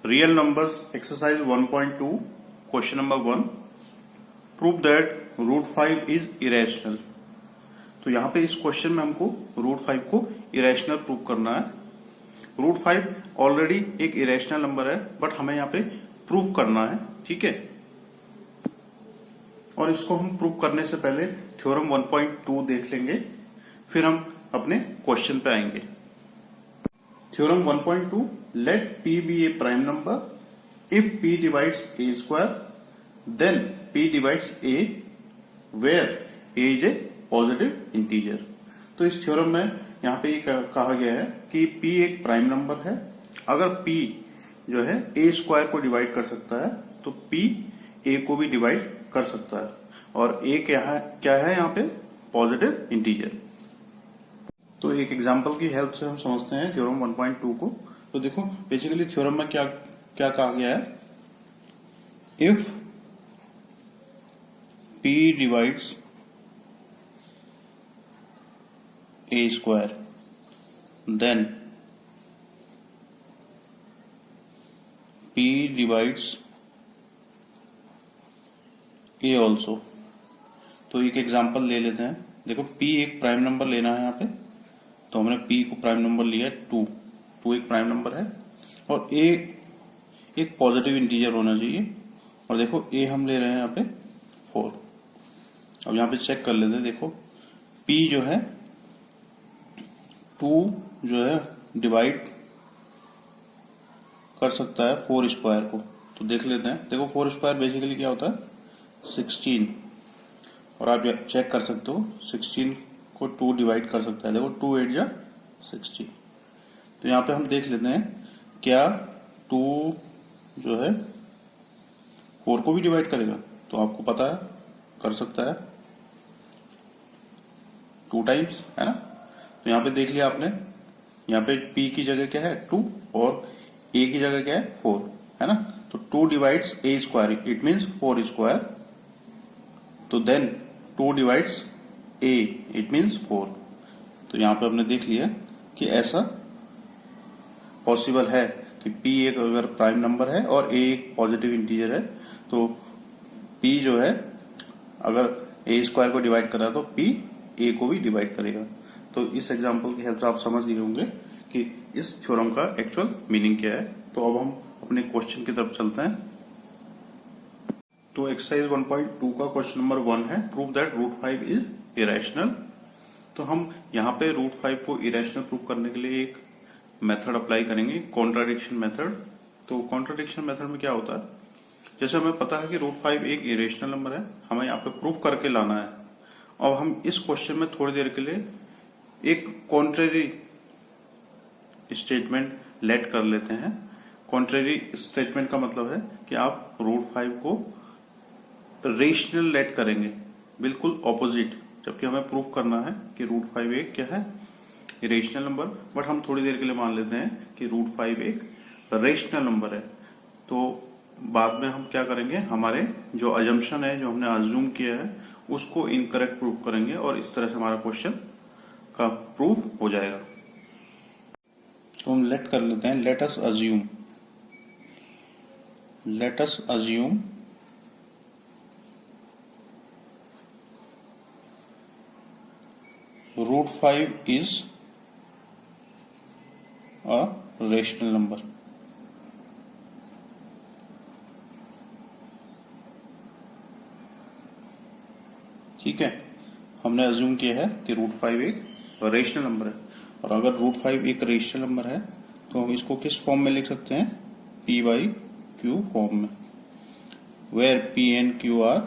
Real numbers exercise 1.2 question number 1 prove that √5 is irrational. तो यहाँ पे इस क्वेश्चन में हमको √5 को इरेशनल प्रूव करना है। √5 ऑलरेडी एक इरेशनल नंबर है, बट हमें यहाँ पे प्रूव करना है, ठीक है। और इसको हम प्रूव करने से पहले थ्योरम 1.2 देख लेंगे, फिर हम अपने क्वेश्चन पे आएंगे। Theorem 1.2 let P be a prime number if P divides A square, then P divides A where A is a positive integer। तो इस थ्योरम में यहाँ पे कहा गया है कि P एक प्राइम नंबर है। अगर P जो है A स्क्वायर को डिवाइड कर सकता है तो P A को भी डिवाइड कर सकता है, और A क्या है यहाँ पे पॉजिटिव इंटीजर। तो एक एग्जांपल की हेल्प से हम समझते हैं थ्योरम 1.2 को। तो देखो बेसिकली थ्योरम में क्या क्या कहा गया है, if P divides A square then P divides A also. तो एक एग्जांपल ले लेते हैं। देखो P एक प्राइम नंबर लेना है यहाँ पे, तो हमने P को प्राइम नंबर लिया है 2 एक प्राइम नंबर है, और A एक पॉजिटिव इंटीजर होना चाहिए, और देखो A हम ले रहे हैं यहाँ पे 4। अब यहाँ पे चेक कर लेते हैं। देखो P जो है 2 जो है डिवाइड कर सकता है 4 स्क्वायर को। तो देख लेते हैं। देखो 4 स्क्वायर बेसिकली क्या होता है 16, और आप चेक कर सकते हो 16 को 2 डिवाइड कर सकता है। देखो 2 8 जा 60। तो यहाँ पे हम देख लेते हैं क्या 2 जो है 4 को भी डिवाइड करेगा। तो आपको पता है कर सकता है 2 टाइम्स, है ना। तो यहाँ पे देख लिया आपने, यहाँ पे P की जगह क्या है 2 और A की जगह क्या है 4, है ना। तो 2 divides A square, it means 4 square. तो then 2 divides A, it means 4। तो यहाँ पे हमने देख लिया कि ऐसा पॉसिबल है कि P एक अगर प्राइम नंबर है और A एक पॉजिटिव इंटीजर है, तो P जो है अगर A स्क्वायर को डिवाइड कर रहा है तो P A को भी डिवाइड करेगा। तो इस एग्जांपल की हेल्प से आप समझ गए होंगे कि इस थ्योरम का एक्चुअल मीनिंग क्या है। तो अब हम अपने क्वेश्चन की तरफ चलते हैं। तो एक्सरसाइज 1.2 का क्वेश्चन नंबर 1 है, प्रूव दैट √5 इज इरेशनल। तो हम यहाँ पे √5 को इरेशनल प्रूव करने के लिए एक मेथड अप्लाई करेंगे, कॉन्ट्राडिक्शन मेथड। तो कॉन्ट्राडिक्शन मेथड में क्या होता है, जैसे हमें पता है कि √5 एक इरेशनल नंबर है, हमें यहाँ पे प्रूव करके लाना है। अब हम इस क्वेश्चन में थोड़ी देर के लिए एक कॉन्ट्रेरी स्टेटमेंट लेट कर लेते हैं। कॉन्ट्रेरी स्टेटमेंट का मतलब है कि आप √5 को रेशनल लेट करेंगे, बिल्कुल ऑपोजिट, जबकि हमें प्रूव करना है कि √5 एक क्या है इरेशनल नंबर। बट हम थोड़ी देर के लिए मान लेते हैं कि √5 एक रेशनल नंबर है। तो बाद में हम क्या करेंगे, हमारे जो अजम्पशन है, जो हमने अज्यूम किया है, उसको इनकरेक्ट प्रूव करेंगे, और इस तरह से हमारा क्वेश्चन का प्रूव हो जाएगा। तो हम लेट कर लेते हैं, let us assume √5 is a rational number। ठीक है, हमने अज्यूम किया है कि √5 एक रेशनल नंबर है, और अगर √5 एक रेशनल नंबर है तो हम इसको किस फॉर्म में लिख सकते हैं, P/Q फॉर्म में, where P and Q are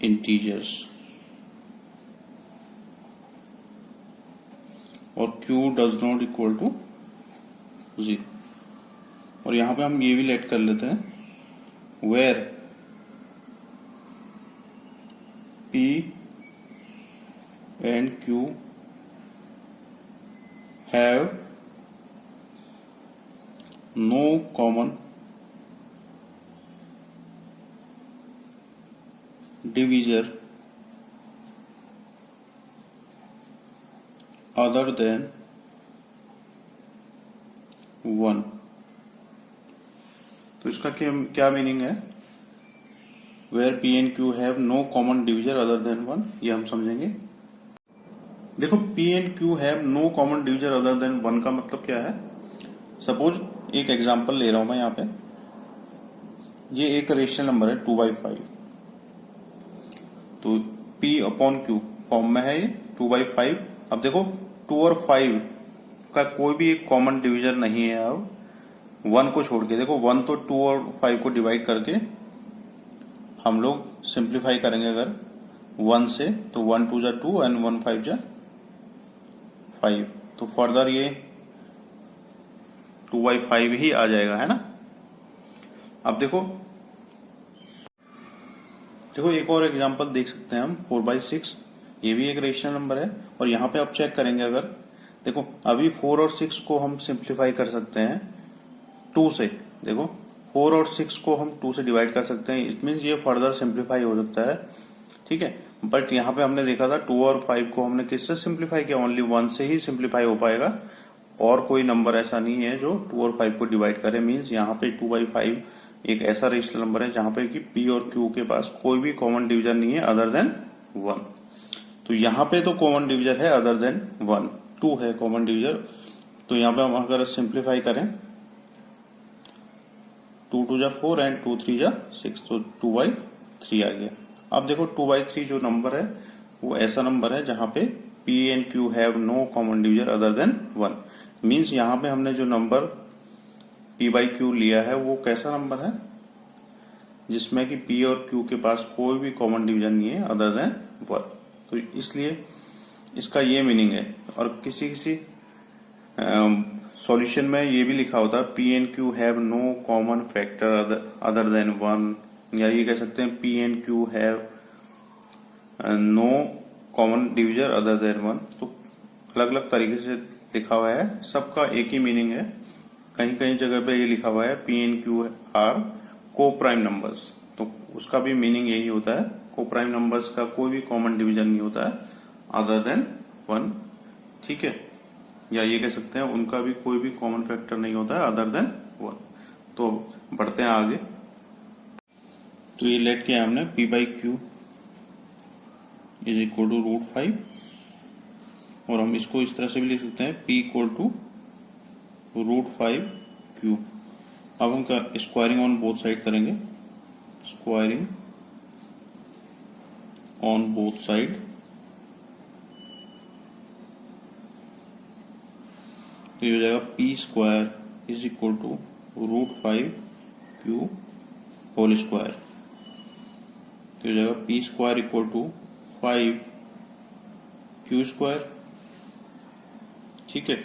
integers और Q does not equal to 0। और यहां पे हम ये भी लेट कर लेते हैं, where P and Q have no common divisor other than 1। तो इसका क्या मीनिंग है? Where P and Q have no common divisor other than 1, ये हम समझेंगे। देखो, P and Q have no common divisor other than 1 का मतलब क्या है? सपोज एक एग्जांपल ले रहा हूं मैं यहाँ पे, ये एक रेशनल नंबर है 2/5, तो P अपॉन Q फॉर्म में है ये 2/5। अब देखो 2 और 5 का कोई भी एक कॉमन डिविजर नहीं है। अब 1 को छोड़ के देखो, 1 तो 2 और 5 को डिवाइड करके हम लोग सिंप्लीफाई करेंगे अगर 1 से, तो 1 2 जा 2 एंड 1 5 जा 5, तो फर्दर ये 2/5 ही आ जाएगा, है ना। अब देखो एक और एग्जांपल देख सकते हैं हम 4/6, ये भी एक रेशनल नंबर है। और यहाँ पे आप चेक करेंगे, अगर देखो अभी 4 और 6 को हम सिंप्लीफाई कर सकते हैं 2 से। देखो 4 और 6 को हम 2 से डिवाइड कर सकते हैं, इट मीन्स ये फर्दर सिंप्लीफाई हो सकता है, ठीक है। बट यहाँ पे हमने देखा था 2 और 5 को हमने किससे सिंप्लीफाई किया? ओनली 1 से ही सिंप्लीफाई हो पाएगा, और कोई नंबर ऐसा नहीं है जो 2 और 5 को डिवाइड करे। मीन्स यहाँ पे 2/5 एक ऐसा रेशनल नंबर है जहां पे कि P और Q के पास कोई भी कॉमन डिविजर नहीं है अदर देन 1। तो यहाँ पे तो कॉमन डिविजर है अदर देन 1, 2 है कॉमन डिविजर। तो यहाँ पे हम अगर सिंप्लीफाई करें 2 2 जा 4 एंड 2 3 जा 6, तो 2/3 आ गया। अब देखो 2/3 जो नंबर है वो ऐसा नंबर है जहां पे P and Q have no common divisor other than 1। Means यहाँ पे हमने जो नंबर P/Q लिया है वो कैसा नंबर है? जिसमें कि P और Q के पास कोई भी कॉमन डिवीजन नहीं है अदर देन 1। तो इसलिए इसका ये मीनिंग है। और किसी सॉल्यूशन में ये भी लिखा होता है P and Q have no common factor other than 1, या ये कह सकते हैं P and Q have no common divisor other than 1। तो अलग अलग तरीके से लिखा हुआ है, सबका एक ही मीनिंग है। कहीं कहीं जगह पे ये लिखा हुआ है P एंड Q आर को प्राइम नंबर्स, तो उसका भी मीनिंग यही होता है। को प्राइम नंबर्स का कोई भी कॉमन डिवीजन नहीं होता है अदर देन 1, ठीक है। या ये कह सकते हैं उनका भी कोई भी कॉमन फैक्टर नहीं होता है अदर देन 1। तो बढ़ते हैं आगे। तो ये लेट किया हमने P/Q इज इक्वल टू √5, और हम इसको इस तरह से भी लिख सकते हैं P इक्वल टू √5Q। अब हम स्क्वायरिंग ऑन बोथ साइड करेंगे, स्क्वायरिंग ऑन बोथ साइड, तो ये हो जाएगा P² is equal to √5Q whole square. तो हो जाएगा P² इक्वल टू 5Q², ठीक है।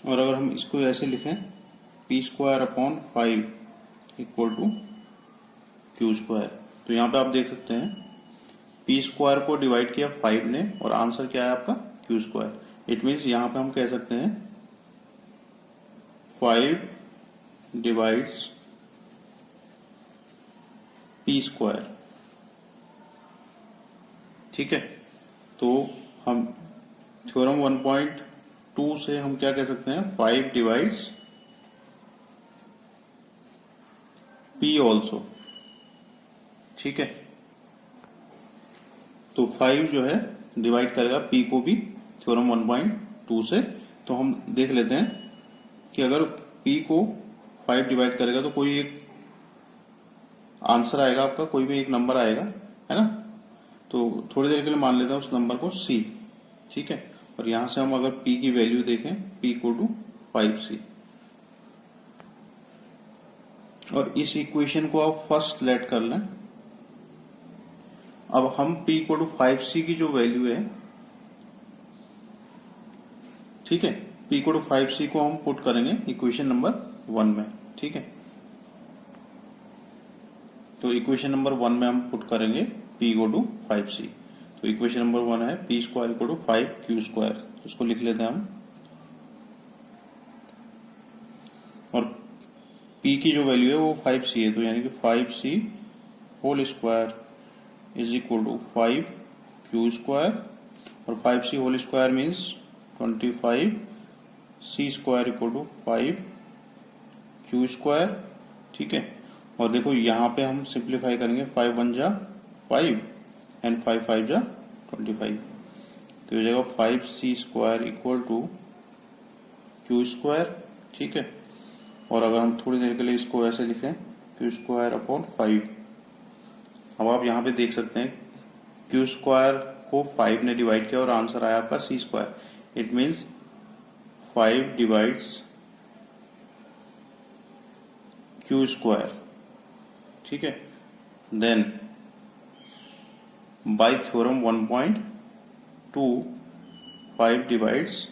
और अगर हम इसको ऐसे लिखें P² upon 5 equal to Q², तो यहाँ पे आप देख सकते हैं P² को डिवाइड किया 5 ने, और आंसर क्या है आपका Q²। इट मीन्स यहाँ पे हम कह सकते हैं 5 डिवाइड्स P², ठीक है। तो हम थ्योरम 1.2 से हम क्या कह सकते हैं? 5 डिवाइड्स P ऑल्सो, ठीक है। तो 5 जो है डिवाइड करेगा P को भी थ्योरम 1.2 से। तो हम देख लेते हैं कि अगर P को 5 डिवाइड करेगा तो कोई एक आंसर आएगा आपका, कोई भी एक नंबर आएगा, है ना। तो थोड़ी देर के लिए मान लेते हैं उस नंबर को C, ठीक है। और यहां से हम अगर P की वैल्यू देखें P इक्वल टू 5C, और इस इक्वेशन को आप फर्स्ट लेट कर लें। अब हम P इक्वल टू 5C की जो वैल्यू है, ठीक है, P इक्वल टू 5C को हम पुट करेंगे इक्वेशन नंबर 1 में, ठीक है। तो इक्वेशन नंबर 1 में हम पुट करेंगे P इक्वल टू 5C। तो इक्वेशन नंबर 1 है P² इक्वल टू 5Q², इसको लिख लेते हैं हम। और P की जो वैल्यू है वो 5C है, तो यानी कि 5C whole square is equal to 5Q², और 5C whole square means 25C² equal to Q square, ठीक है। और देखो यहाँ पे हम सिंप्लीफाई करेंगे, 5 1 जा 5 एंड 5 5 जा 25, तो हो जाएगा 5c square equal to Q square, ठीक है। और अगर हम थोड़ी देर के लिए इसको ऐसे लिखें, क्यू स्क्वायर अपॉन 5, अब आप यहाँ पे देख सकते हैं क्यू स्क्वायर को 5 ने डिवाइड किया और आंसर आया आपका c square. It means 5 divides Q square, ठीक है। Then by theorem 1.2 5 divides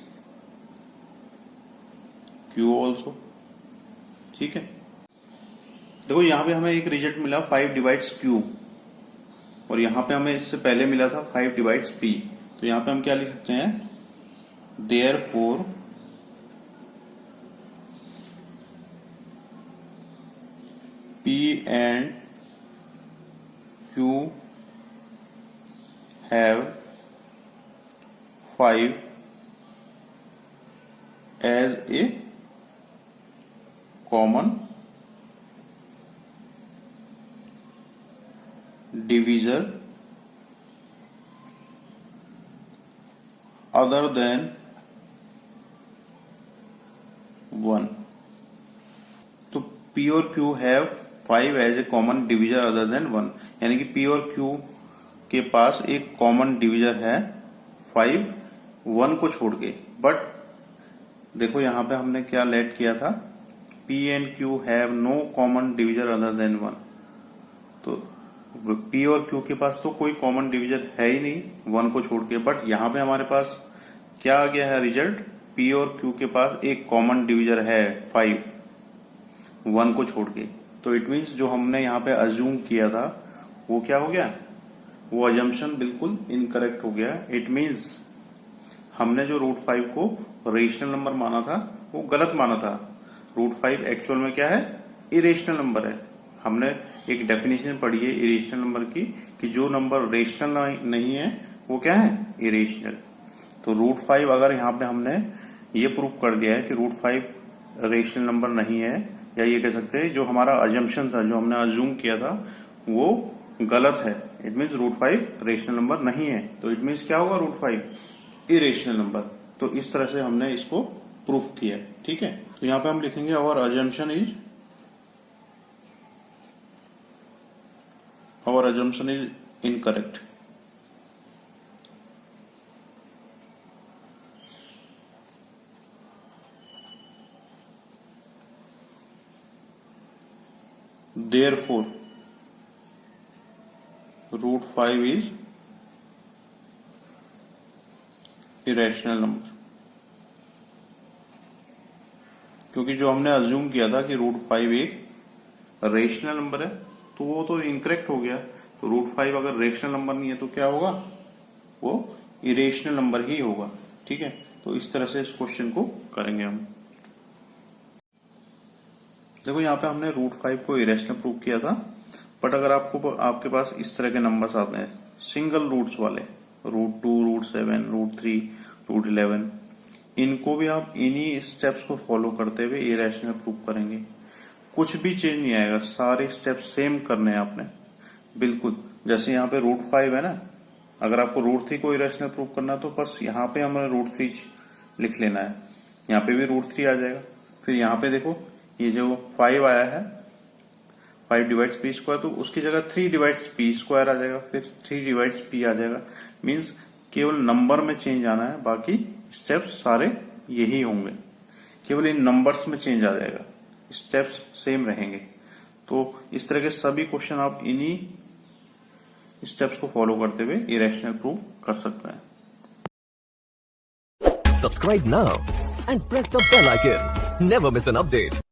Q also, ठीक है। देखो यहाँ पे हमें एक रिजल्ट मिला 5 डिवाइड्स क्यू, और यहाँ पे हमें इससे पहले मिला था 5 डिवाइड्स पी। तो यहाँ पे हम क्या लिख सकते हैं, therefore P and Q have 5 as a common divisor other than 1। तो P और Q have 5 as a common divisor other than 1, यानी कि P और Q के पास एक कॉमन डिविजर है 5 1 को छोड़ के। बट देखो यहाँ पे हमने क्या लेट किया था, P and Q have no common divisor other than 1। तो P और Q के पास तो कोई कॉमन डिविजर है ही नहीं 1 को छोड़ के। बट यहाँ पे हमारे पास क्या आ गया है रिजल्ट, P और Q के पास एक कॉमन डिविजर है 5 1 को छोड़ के। तो इट मीन्स जो हमने यहाँ पे अज्यूम किया था वो क्या हो गया, वो अजम्पशन बिल्कुल इनकरेक्ट हो गया। इट मीन्स हमने जो रूट 5 को रेशनल नंबर माना था वो गलत माना था। रूट 5 एक्चुअल में क्या है, इरेशनल नंबर है। हमने एक डेफिनेशन पढ़ी है इरेशनल नंबर की कि जो नंबर रेशनल नहीं है वो क्या है, इरेशनल। तो रूट 5 अगर यहाँ पे हमने ये प्रूव कर दिया है कि रूट 5 रेशनल नंबर नहीं है, या ये कह सकते हैं जो हमारा अजम्पशन था, जो हमने अज्यूम किया था वो गलत है। It means root 5 rational number नहीं है। तो इट मीन्स क्या होगा, रूट 5 इरेशनल नंबर। तो इस तरह से हमने इसको प्रूफ किया, ठीक है। तो यहाँ पे हम लिखेंगे our assumption is incorrect. Therefore, root 5 is irrational number। क्योंकि जो हमने अज्यूम किया था कि रूट 5 एक रेशनल नंबर है, तो वो तो इनकरेक्ट हो गया। तो रूट 5 अगर रेशनल नंबर नहीं है तो क्या होगा, वो इरेशनल नंबर ही होगा, ठीक है। तो इस तरह से इस क्वेश्चन को करेंगे हम। देखो यहाँ पे हमने रूट 5 को इरेशनल प्रूव किया था। बट अगर आपके पास इस तरह के नंबर्स आते हैं सिंगल रूट्स वाले, रूट 2, रूट 7, रूट 3, रूट 11, इनको भी आप इन्हीं स्टेप्स को फॉलो करते हुए इरेशनल प्रूव करेंगे। कुछ भी चेंज नहीं आएगा, सारे स्टेप्स सेम करने हैं आपने बिल्कुल। जैसे यहाँ पे रूट 5 है ना, अगर आपको रूट 3 को इरेशनल प्रूव करना तो बस यहाँ पे हमें रूट 3 लिख लेना है, यहाँ पे भी रूट 3 आ जाएगा। फिर यहाँ पे देखो ये जो 5 आया है, 5 डिवाइड्स पी स्क्वायर, तो उसकी जगह 3 डिवाइड्स पी स्क्वायर आ जाएगा, फिर 3 डिवाइड्स पी आ जाएगा। मीन्स केवल नंबर में चेंज आना है, बाकी स्टेप्स सारे यही होंगे, केवल इन नंबर्स में चेंज आ जाएगा, स्टेप्स सेम रहेंगे। तो इस तरह के सभी क्वेश्चन आप इन्हीं स्टेप्स को फॉलो करते हुए इरेशनल प्रूव कर सकते हैं। Subscribe now and press the bell icon. Never miss an update.